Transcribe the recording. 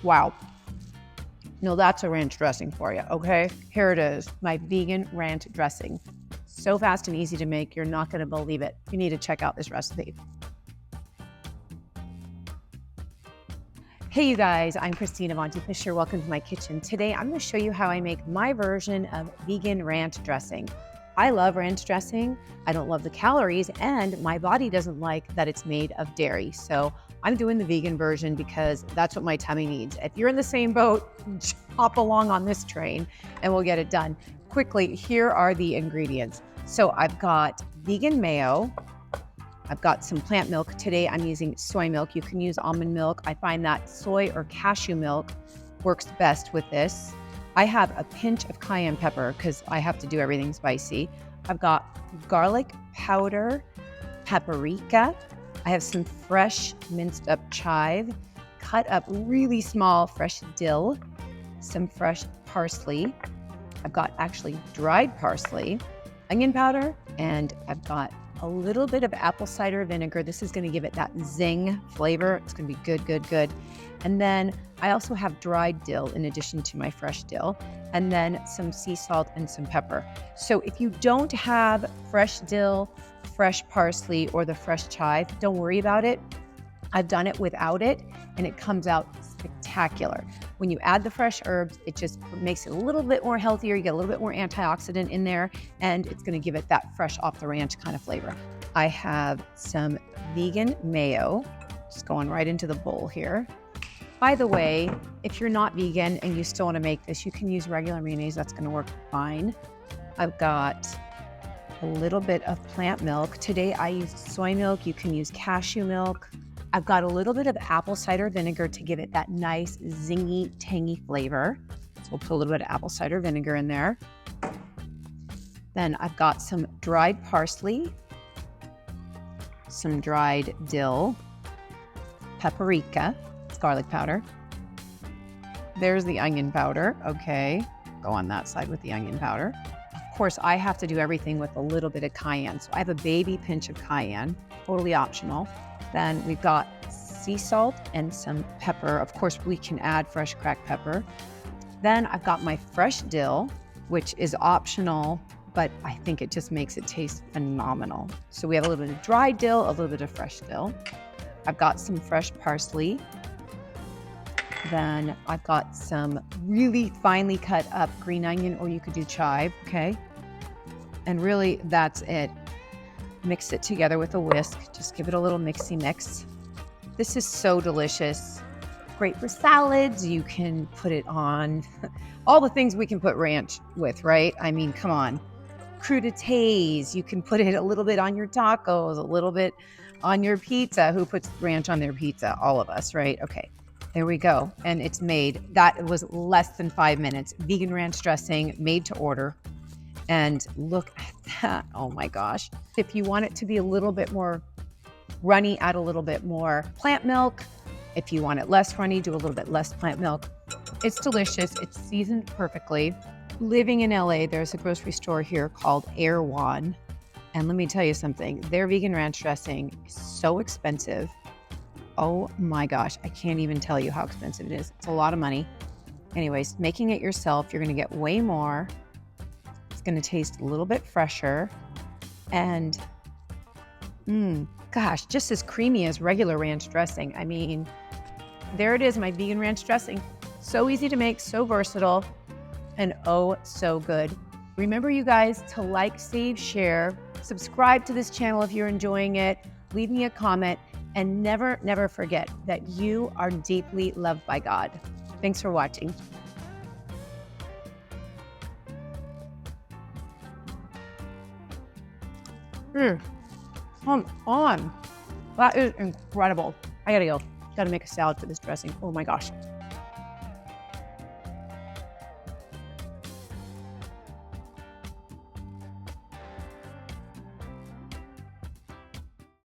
Wow. No, that's a ranch dressing for you, okay? Here it is, my vegan ranch dressing. So fast and easy to make, you're not gonna believe it. You need to check out this recipe. Hey you guys, I'm Christina Monty Fisher. Welcome to my kitchen. Today I'm gonna show you how I make my version of vegan ranch dressing. I love ranch dressing. I don't love the calories, and my body doesn't like that it's made of dairy. So I'm doing the vegan version because that's what my tummy needs. If you're in the same boat, hop along on this train and we'll get it done. Quickly, here are the ingredients. So I've got vegan mayo. I've got some plant milk. Today I'm using soy milk. You can use almond milk. I find that soy or cashew milk works best with this. I have a pinch of cayenne pepper because I have to do everything spicy. I've got garlic powder, paprika. I have some fresh minced up chive, cut up really small fresh dill, some fresh parsley. I've got actually dried parsley, onion powder, and I've got a little bit of apple cider vinegar. This is gonna give it that zing flavor. It's gonna be good, good, good. And then I also have dried dill in addition to my fresh dill, and then some sea salt and some pepper. So if you don't have fresh dill, fresh parsley, or the fresh chive, don't worry about it. I've done it without it, and it comes out spectacular. When you add the fresh herbs, it just makes it a little bit more healthier. You get a little bit more antioxidant in there, and it's gonna give it that fresh off the ranch kind of flavor. I have some vegan mayo, just going right into the bowl here. By the way, if you're not vegan and you still wanna make this, you can use regular mayonnaise, that's gonna work fine. I've got a little bit of plant milk. Today I used soy milk, you can use cashew milk. I've got a little bit of apple cider vinegar to give it that nice, zingy, tangy flavor. So we'll put a little bit of apple cider vinegar in there. Then I've got some dried parsley, some dried dill, paprika, it's garlic powder. There's the onion powder, okay. Go on that side with the onion powder. Of course, I have to do everything with a little bit of cayenne. So I have a baby pinch of cayenne, totally optional. Then we've got sea salt and some pepper. Of course, we can add fresh cracked pepper. Then I've got my fresh dill, which is optional, but I think it just makes it taste phenomenal. So we have a little bit of dry dill, a little bit of fresh dill. I've got some fresh parsley. Then I've got some really finely cut up green onion, or you could do chive, okay? And really that's it. Mix it together with a whisk. Just give it a little mixy mix. This is so delicious. Great for salads. You can put it on all the things we can put ranch with, right? I mean, come on. Crudités. You can put it a little bit on your tacos, a little bit on your pizza. Who puts ranch on their pizza? All of us, right? Okay. There we go. And it's made. That was less than 5 minutes. Vegan ranch dressing, made to order. And look at that. Oh my gosh. If you want it to be a little bit more runny, add a little bit more plant milk. If you want it less runny, do a little bit less plant milk. It's delicious. It's seasoned perfectly. Living in LA, there's a grocery store here called Erewhon. And let me tell you something, their vegan ranch dressing is so expensive. Oh my gosh, I can't even tell you how expensive it is. It's a lot of money. Anyways, making it yourself, you're gonna get way more. It's gonna taste a little bit fresher. And gosh, just as creamy as regular ranch dressing. I mean, there it is, my vegan ranch dressing. So easy to make, so versatile, and oh, so good. Remember you guys to like, save, share, subscribe to this channel if you're enjoying it, leave me a comment, and never, never forget that you are deeply loved by God. Thanks for watching. Come on. That is incredible. I gotta go. Gotta make a salad for this dressing. Oh my gosh.